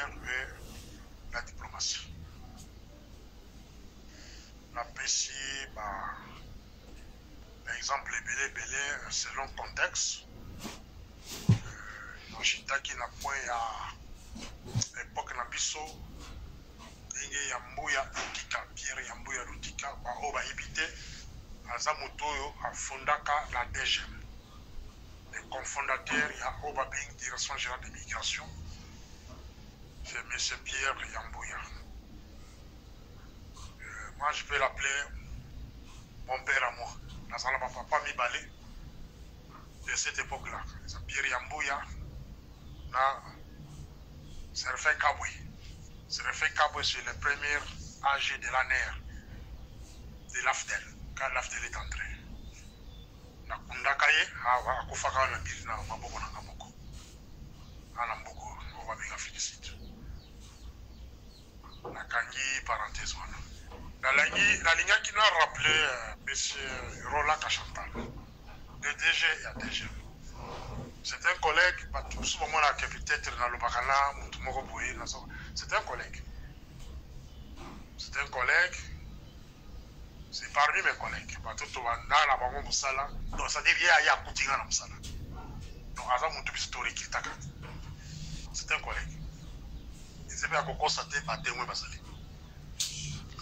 militaire et la diplomatie. La PCI, l'exemple est belé selon le contexte. Noshitaki na point à l'époque na biso, Inge Yambuya Lutika, Pierre Yambuya Lutika, Oba Ibite, Azamutoyo, a fondaka la DGM. Le cofondateur, il y a Oba Bing, Direction Générale de Migration, c'est M. Pierre Yambuya. Moi, je peux l'appeler mon père à moi. Nazala papa Mibale, de cette époque-là. C'est Pierre Yambuya, Serfé Kabwe. Serfé Kabwe, c'est le premier AG de l'ANER, de l'AFDEL, quand l'AFDEL est entré. Na Kundakaye, Akufaka na Birna, Maboko na Kamoko. Anamboko, on va bien féliciter. Na Kangi, parenthèse, voilà. La ligne qui nous a rappelé M. Roland Kachantal, de DG et ADG. C'est un collègue, tout ce moment-là, qui peut-être dans le Bakala, c'est un collègue. C'est un collègue, c'est parmi mes collègues. Donc, ça dit bien, il y a Koutinga dans le Moussala. Donc, c'est un collègue. Il s'est fait constater par témoin Basali.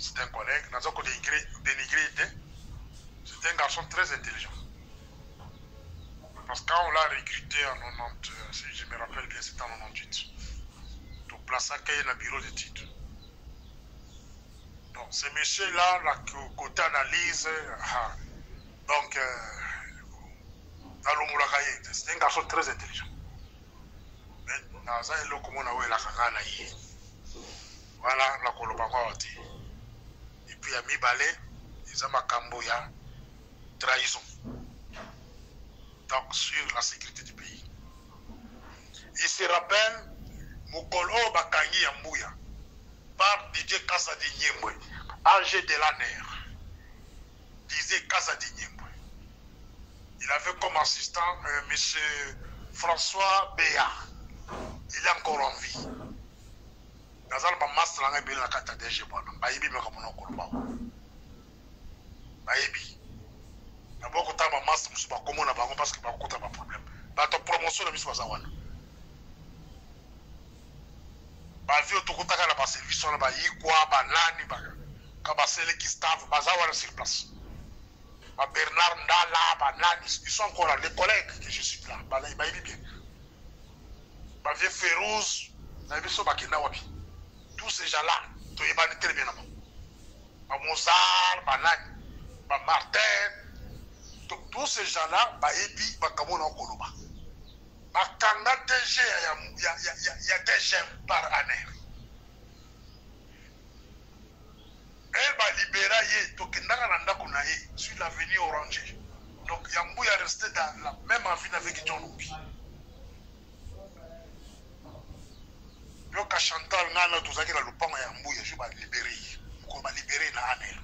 C'est un collègue, dans un côté dénigré, c'est un garçon très intelligent. Parce que quand on l'a recruté en 90, si je me rappelle bien, c'était en 98, donc place à dans le bureau d'études. Donc, ce monsieur-là, côté analyse, donc, dans le Moulakaye, c'est un garçon très intelligent. Mais, dans un lot comme on a eu la Kagana, voilà la Kolobangawati. Et puis, à Mibale, ils ont ma Kamboya, trahison. Donc, sur la sécurité du pays. Il se rappelle, Mokolo Bakangi Yambouya, par Didier Kazadi Nyembwe, âgé de la NER, disait Kazadi Nyembwe. Il avait comme assistant M. François Béa. Il est encore en vie. Dans un master, il y a un master de DG. Baïbi. D'abord, quand tu as un master, tu vas comment on parce que tu as un problème. Tu as une promotion de M. Wazawana. Tu as un service, tu as un sur place. Bernard Ndala, ils sont encore là, les collègues que je suis là. Baïbi bien. Vieux Férouz, tous ces gens-là, tu es très bien. Mozart, Martin, tous ces gens-là, Baïbi, Bakamon en Koloba. Bakanga DG, il y a des gemmes par année. Elle va libérer, sur l'avenue Oranger. Donc, Yambou est resté dans la même avenue avec John Obi. Yo ka Chantal ngana tuzaki na lupango ya Mbuya je ba libérer ko ba libérer na année.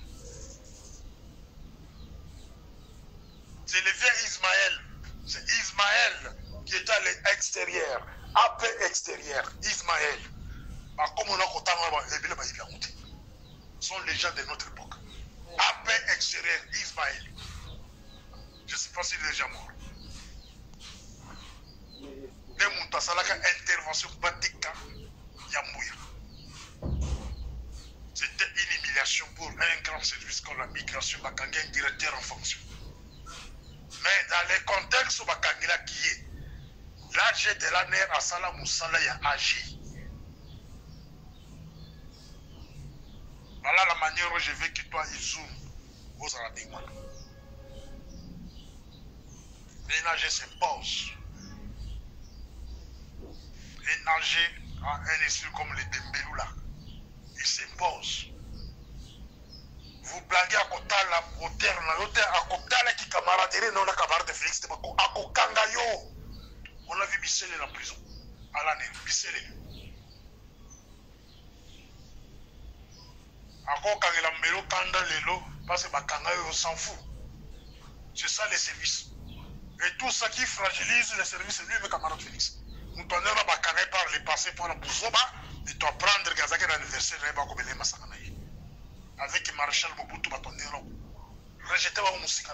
C'est le vieux Ismaël, c'est Ismaël qui est à l'extérieur, AP extérieur, Ismaël. Ba comme on a kotanga ba ebele ba ibiyamute. Sont les gens de notre époque. AP extérieur, Ismaël. Je ne sais pas s'il est déjà mort. Des moutons, ça la intervention batika. C'était une humiliation pour un grand service comme la migration, Bakanga un directeur en fonction. Mais dans les contextes où Bakanga qui est, l'AG de l'ANER à Salah Moussala a agi. Voilà la manière où je veux que toi, il zoome aux Arabes. L'énergie s'impose. L'énergie un esprit comme les Dembélou là, il s'impose. Vous blaguez à côté là, au terme, à côté là qui camaraderie, non, la camarade de Félix, à Kokangayo. On a vu Bissele en prison, à l'année, Bissele. À Kokangela Mbelo, Kanda Lelo, parce que Bakangayo, on s'en fout. C'est ça les services. Et tout ça qui fragilise les services, c'est lui, mes camarades Félix. nous t'en avons bacaré par les passés pour la Bouzouba, et tu apprendre Gazaki l'anniversaire de Bakobele Massanaï. Avec Maréchal Mobutu Batonero, rejeter la musique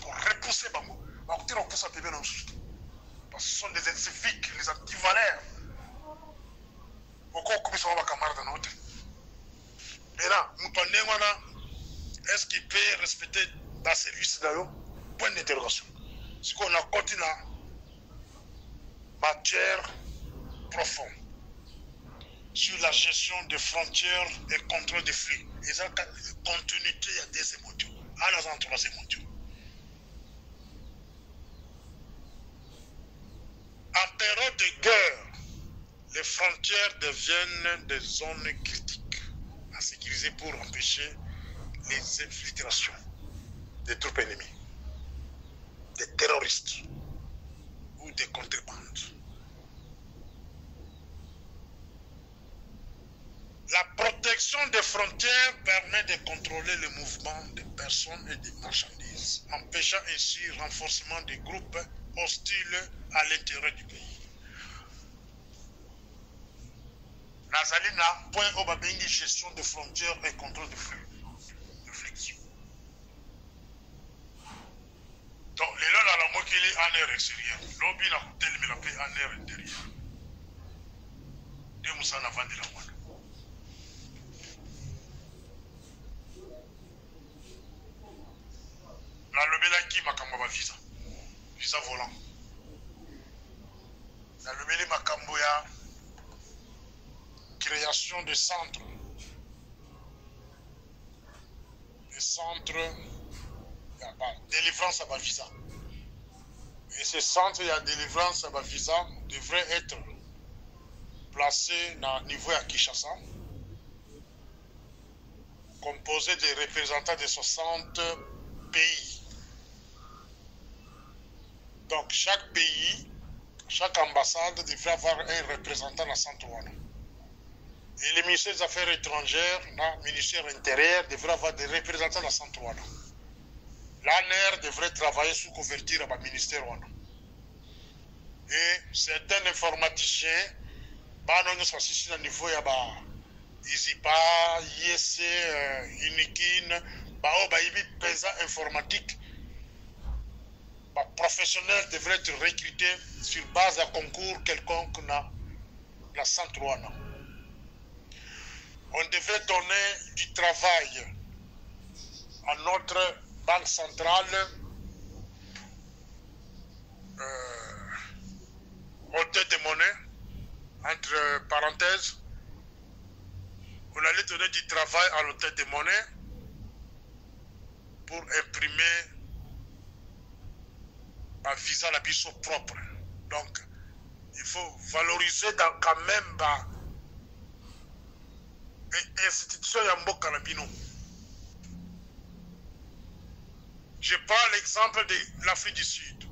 pour repousser Bango. Bakoutira pousse à bébé dans le sous. Parce que ce sont des civiques, les antivaleurs. Pourquoi on commence à avoir camarade dans notre. Mais là, nous t'en est-ce qu'il peut respecter dans service d'ailleurs? Point d'interrogation. Ce qu'on a continué matière profonde sur la gestion des frontières et contrôle des flux. Et ça, continuité, il y a des émotions. À la zone, trois émotions. En période de guerre, les frontières deviennent des zones critiques à sécuriser pour empêcher les infiltrations des troupes ennemies, des terroristes ou des contrebandes. La protection des frontières permet de contrôler le mouvement des personnes et des marchandises, empêchant ainsi le renforcement des groupes hostiles à l'intérieur du pays. Nazalina, point au Babengi, gestion des frontières et contrôle des flux. De flexion. Donc, les lois, la moitié en air extérieur. L'objet n'a pas tel, mais la paix en air intérieur. Deux moussans avant de la moine. La lobela qui m'a kamboba visa. Visa volant. La lobela m'a kamboya. Création de centres. Des centres. Il y a pas. Délivrance à ma visa. Et ces centres, il y a délivrance à ma visa, devraient être placés dans le niveau à Kinshasa. Composé des représentants de 60 pays. Donc chaque pays, chaque ambassade devrait avoir un représentant dans centre Wana. Et le ministère des Affaires étrangères, le ministère intérieur devrait avoir des représentants dans centre Wana. L'ANR devrait travailler sous couverture à ministère Wana. Et certains informaticiens, nous sommes ici au niveau de ISIPA, ISC, Unikin, pesa informatique. Les professionnels devraient être recrutés sur base d'un concours quelconque dans la centre Wana. On devrait donner du travail à notre banque centrale, hôtel de monnaie, entre parenthèses. On allait donner du travail à l'hôtel de monnaie pour imprimer un visa la biso propre. Donc, il faut valoriser dans quand même l'institution Yamboka Nabino. Je prends l'exemple de l'Afrique du Sud.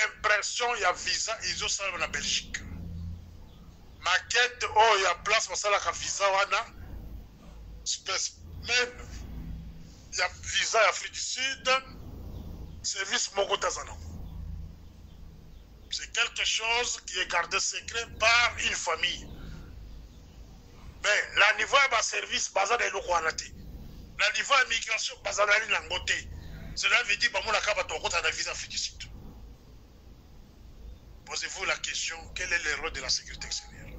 Impression, il y a visa, ils ont ça en Belgique. Maquette, oh, il y a place pour ça, la visa, même, il y a visa Afrique du Sud, service Mogotazana. C'est quelque chose qui est gardé secret par une famille. Mais la niveau de service, basé dans le Rwandais. La niveau de migration, basé dans le Langote. Cela veut dire que mon acaba ton côté de visa Afrique du Sud. Posez-vous la question, quel est le rôle de la sécurité extérieure?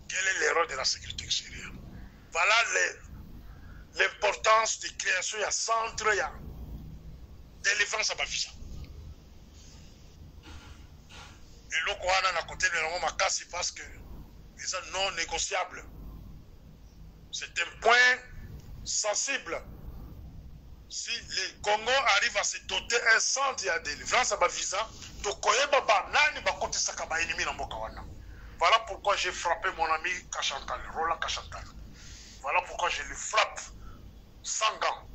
Quel est le rôle de la sécurité extérieure? Voilà l'importance de création de centre, il y a délivrance à ma visa. Et le Kouana à côté de la casse parce que c'est non négociable. C'est un point sensible. Si le Congo arrive à se doter un centre de délivrance à ma visa, voilà pourquoi j'ai frappé mon ami Kachantal, Roland Kachantal. Voilà pourquoi je le frappe sans gants.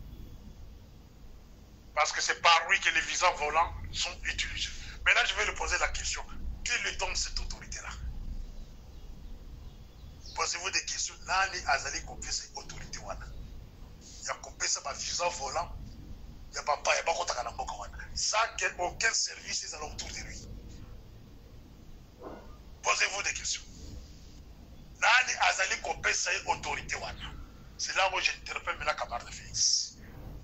Parce que c'est par lui que les visas volants sont utilisés. Maintenant, je vais lui poser la question. Qui lui donne cette autorité-là? Posez-vous des questions. Nani Azali copié cette autorité-là? Il a copié ça par visa volant Il n'y a pas de sans aucun service est autour de lui. Posez-vous des questions. Nani Azali Kopesa autorité wana. C'est là où j'interpelle maintenant camarade Félix.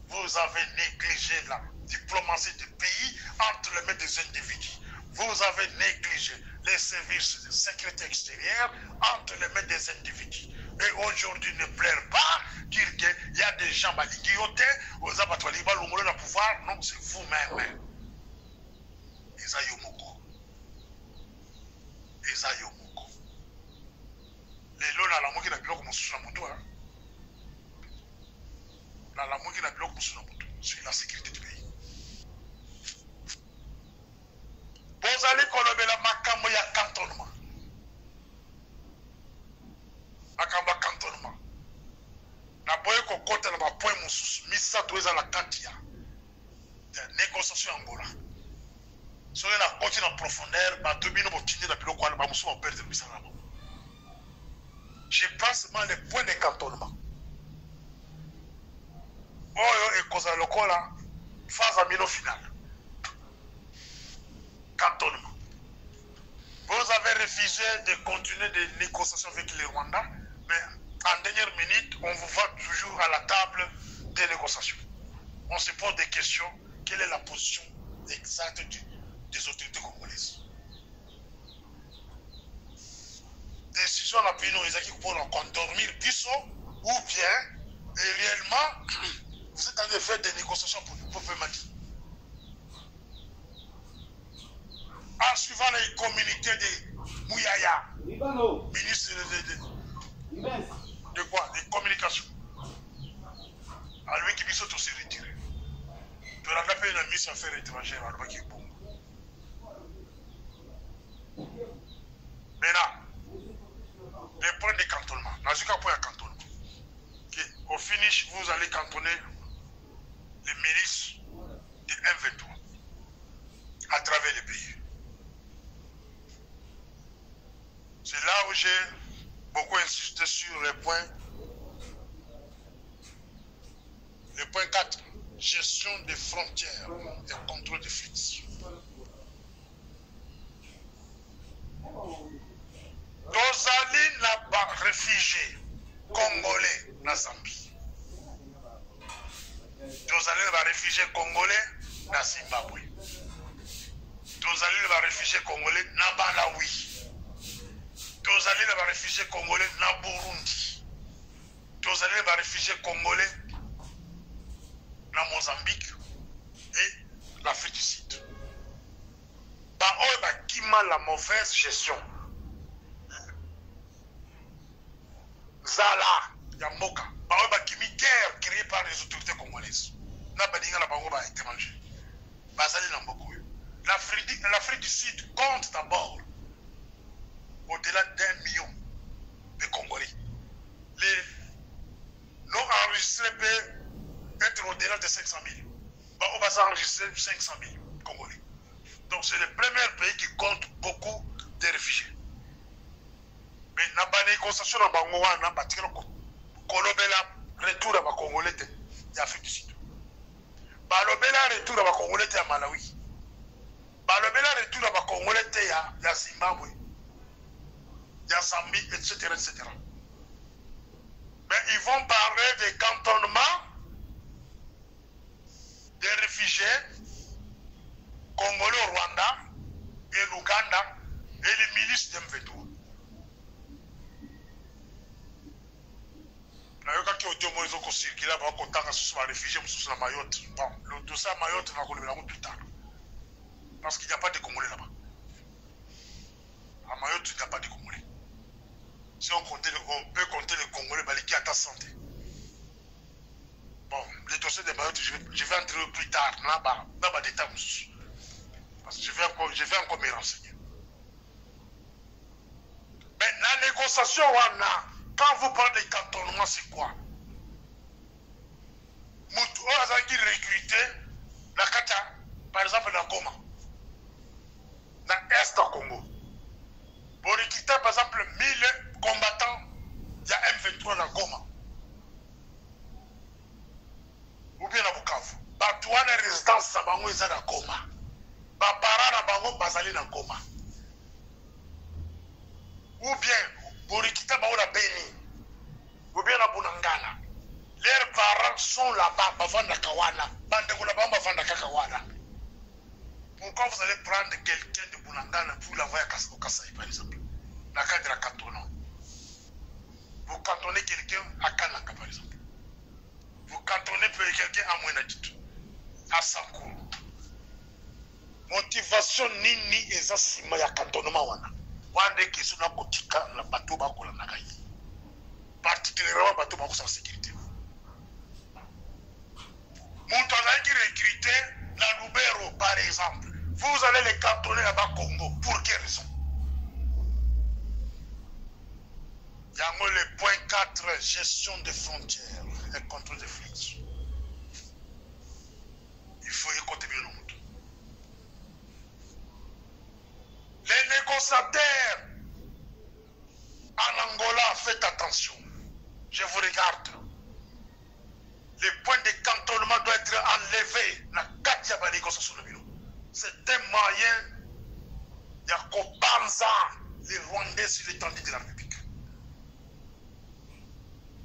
Vous avez négligé la diplomatie du pays entre les mains des individus. Vous avez négligé les services de sécurité extérieure entre les mains des individus. Et aujourd'hui, ne plaire pas dire qu'il y a des gens qui aux abattoirs, le pouvoir. Non, c'est vous-même. Ezayomoko. Ezayomoko. Les lots à la moquette de bloc sur la moto. La moquette de bloc sur la moto. Sur la sécurité du pays. Vous allez colomber la makambo ya cantonnement. Makamba cantonnement. Na boye kokota na ba point mususu misa toeza la katia. De négociation Angola. Sur la côte en profondeur, ba tobino botindi na biloko ala ba musu ba perdre misala. Je passe seulement les points de cantonnement. Oyo et cause lokola phase amino finale. Cantonnement. Vous avez refusé de continuer des négociations avec les Rwandais, mais en dernière minute, on vous voit toujours à la table des négociations. On se pose des questions. Quelle est la position exacte des autorités congolaises? Décision la pino ezaki pour endormir Bisso ou bien et réellement vous êtes en train de faire des négociations pour Mali. En suivant les communiqués de Mouyaya, ministre de quoi? Des communications. À lui qui Bisso tout s'est retiré. Tu as appelé une mission affaires étrangères à lui qui est bon. Maintenant, les points de cantonnement. Dans ce cas, point de cantonnement. Okay. Au finish, vous allez cantonner les milices de M23 à travers le pays. C'est là où j'ai beaucoup insisté sur le point 4, gestion des frontières et contrôle des flux. Tozali n'a pas réfugié congolais na Zambie. Tozali n'a pas réfugié congolais na Zimbabwe. Tozali n'a pas réfugié congolais na Malawi. Tozali n'a pas réfugié congolais na Burundi. Tozali n'a pas réfugié congolais na Mozambique et l'Afrique du Sud. Bah, qui m'a la mauvaise gestion. Zala, Yamoka, Baoba Kimikaire créé par les autorités congolaises. N'a pas dit que la Baoba est étranger. Bazali Namboko. L'Afrique du Sud compte d'abord au-delà d'1 million de Congolais. Les non enregistrés peuvent être au-delà de 500 000. Baoba s'est enregistré 500 000 Congolais. Donc c'est le premier pays qui compte beaucoup de réfugiés. Mais na ba négociation na bango wana batikela kolobela retour à Congolais de Afrique du Sud. Balobela retour à Congolais de Malawi. Balobela retour à Congolais de Zimbabwe. De Zambie, etc., etc. Mais ils vont parler des cantonnements des réfugiés congolais au Rwanda et l'Ouganda et les milices d'M23. Nayoka ki audio mo ezoko circuler ba kontaka sous les réfugiés sous la Mayotte. Bon, le dossier Mayotte va connaître la plus tard. Parce qu'il n'y a pas de Congolais là-bas. À Mayotte, il n'y a pas de Congolais. Si on peut compter les Congolais qui à ta santé. Bon, le dossier de Mayotte, je vais entrer plus tard là-bas d'état. Parce que je vais encore me renseigner. Mais la négociation, quand vous parlez de cantonnement, c'est quoi? Moutou a qui recruté la Kata, par exemple, dans Goma, dans l'Est du Congo. Pour recruter, par exemple, 1000 combattants, il y a M23 dans Goma. Ou bien à Bukavu. Batouane résidence na bango eza na Goma. Ba parents na bango bazali na Goma. Ou bien borikita bango na Beni. Ou bien na Bunangana. Leurs parents sont là-bas, bavanda kawana. Bandeko na bango bavanda kawana. Pourquoi vous allez prendre quelqu'un de Bunangana pour l'envoyer au Kasaï, par exemple, dans le cadre de cantonnement? Vous cantonnez quelqu'un à Kananga, par exemple. Vous cantonnez quelqu'un à Mouenadito, à Sankour. Motivation nini eza sima ya cantonnement wana. Wande kesu na kotika na bateau bakola na kai. Particulièrement bateau bako sa sécurité. Monto azaki recruter na Lubero, par exemple. Vous allez les cantonner là-bas Congo. Pour quelle raison? Il y a le point 4, gestion des frontières et contrôle des flux. Il faut écouter bien le monde. Les négociateurs en Angola, faites attention. Je vous regarde. Le point de cantonnement doit être enlevé. Na kati ya négociation de Bilo. C'est un moyen de combattre les Rwandais sur l'étendue de la République.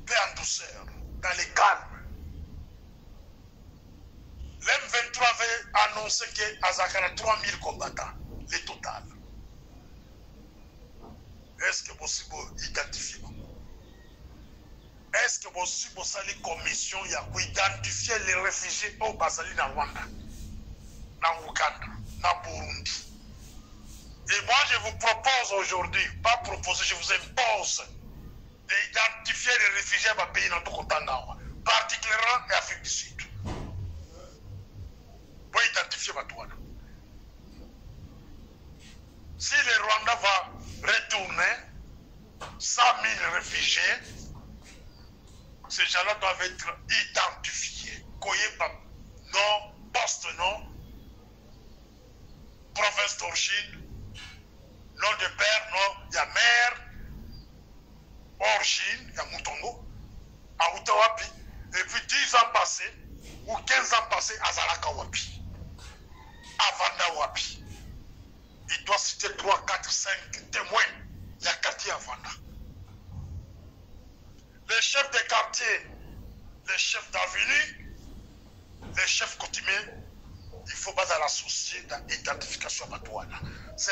Paix en douceur, dans les calmes. L'M23 avait annoncé qu'Azakara 3000 combattants, le total. Est-ce que possible identifier? Est-ce que possible une commission pour identifier les réfugiés au Basali dans Rwanda, dans Ouganda, dans Burundi? Et moi je vous propose aujourd'hui, pas proposer, je vous impose d'identifier les réfugiés dans le pays dans tout le particulièrement l'Afrique du Sud. Pour identifier Batouana. Si le Rwanda va retourner 100 000 réfugiés, ces gens-là doivent être identifiés. Koyeba, nom, poste, nom, province d'origine, nom de père, nom, il y a mère, origine, il y a Moutongo, à Outawapi, et puis 10 ans passés, ou 15 ans passés, à Zalaka Wapi, à Vanda Wapi. Il doit citer 3, 4, 5 témoins. Il y a quartier à Vanda. Les chefs de quartier, les chefs d'avenue, les chefs coutumiers, il faut pas l'associer dans l'identification à Batouana. Ce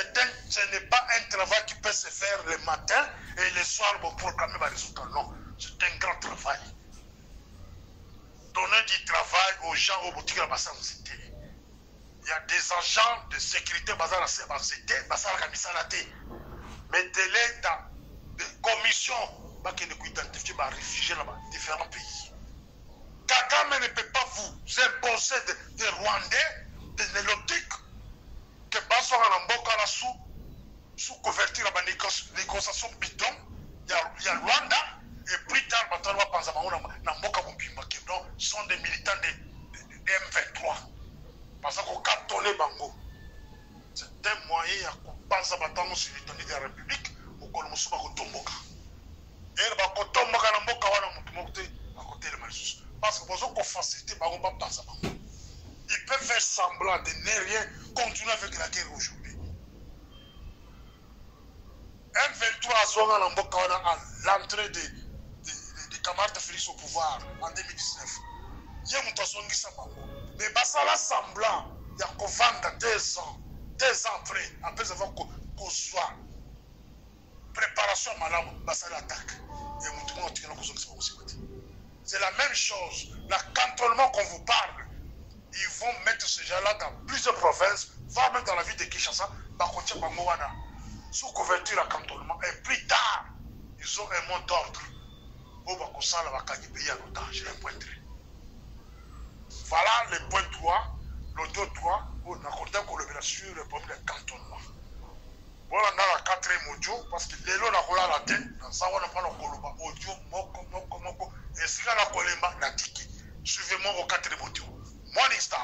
n'est pas un travail qui peut se faire le matin et le soir pour proclamer les résultats. Non, c'est un grand travail. Donner du travail aux gens au boutique de la Bassan-Cité. Il y a des agents de sécurité basés à la cité, mettez-les dans des commissions qui ne peuvent identifier les réfugiés dans différents pays. Kagame ne peut pas vous imposer des Rwandais, des Nélotiques, que Basso Ramboka sous couverture de la négociation bidon. Il y a Rwanda, et plus tard, Batalwa Panzamaona, Namboka Mumbimba, qui sont des militants de M23. Parce qu'on cantonne Bango. C'est un moyen à compenser Batango sur l'étendue de la République, au Kolomoussouba Kotomboka. Et le Bakotomboka Namboka Wana Mutumote à côté de Malsus. Parce que besoin qu'on facilite Bango Baptanza Bango. Ils peuvent faire semblant de ne rien continuer avec la guerre aujourd'hui. M23 a souvent Namboka Wana à l'entrée des camarades de Félix au pouvoir en 2019. Il y a une personne qui s'en Bango. Mais Bassala semblant, il y a qu'on vende 2 ans après avoir qu'on soit préparation malade, Bassala attaque. C'est la même chose. Le cantonnement qu'on vous parle, ils vont mettre ces gens-là dans plusieurs provinces, voire même dans la ville de Kinshasa, Bakotia Bangowana, sous couverture à cantonnement. Et plus tard, ils ont un mot d'ordre. Au Bakosala, Bakagi pays en otage, un point 3. Voilà le point 3, le 2-3, on a accordé collaboration le problème de cantonnement. Voilà dans la 4e audio, parce que les lois n'a la tête, dans ça on n'a pas le coloba audio, moko, et si on a coléma, la tiki. Suivez-moi au 4e audio. Morning Star.